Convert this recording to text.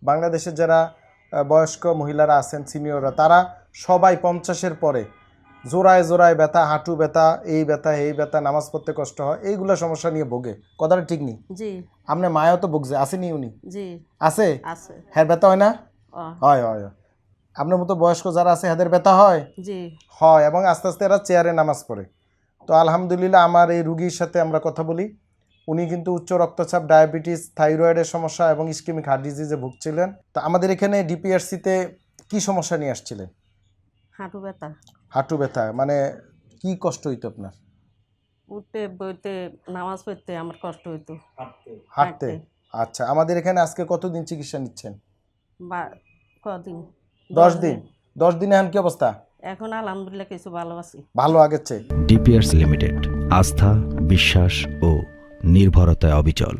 বাংলাদেশের যারা বয়স্ক মহিলারা আছেন, সিনিয়ররা, তারা সবাই 50-এর পরে জোড়ায় জোড়ায় ব্যথা, হাঁটু ব্যথা, এই ব্যথা এই ব্যথা, নামাজ পড়তে কষ্ট হয়, এইগুলো সমস্যা নিয়ে ভোগে। কথাটা ঠিক নেই? জি। আপনার মায়ও তো ভুগছে, আসেনি উনি? জি আছে। আছে। হ্যাঁ, ব্যথা হয় না? হয় হয়। আপনার মতো বয়স্ক যারা আছে এদের ব্যথা হয়? জি হয়, এবং আস্তে আস্তে এরা চেয়ারে নামাজ পড়ে। তো আলহামদুলিল্লাহ আমার এই রুগীর সাথে আমরা কথা বলি। উনি কিন্তু উচ্চ রক্তচাপ, ডায়াবেটিস, থাইরয়েডের সমস্যা এবং ইসকেমিক হার্ট ডিজিজে ভুগছিলেন। তো আমাদের এখানে ডিপিআরসিতে কি সমস্যা নিয়ে আসছিলেন? হাঁটু ব্যথা। হাঁটু ব্যথা মানে কি কষ্ট হইতো আপনার? উঠতে বইতে নামাজ পড়তে আমার কষ্ট হইতো। হাঁটতে। আচ্ছা, আমাদের এখানে আজকে কতদিন চিকিৎসা নিচ্ছেন? বা কদিন? 10 দিন। 10 দিনে এখন কি অবস্থা? এখন আলহামদুলিল্লাহ কিছু ভালো আছি। ভালো আগের চেয়ে? ডিপিআরস লিমিটেড, আস্থা, বিশ্বাস ও নির্ভরতায় অবিচল।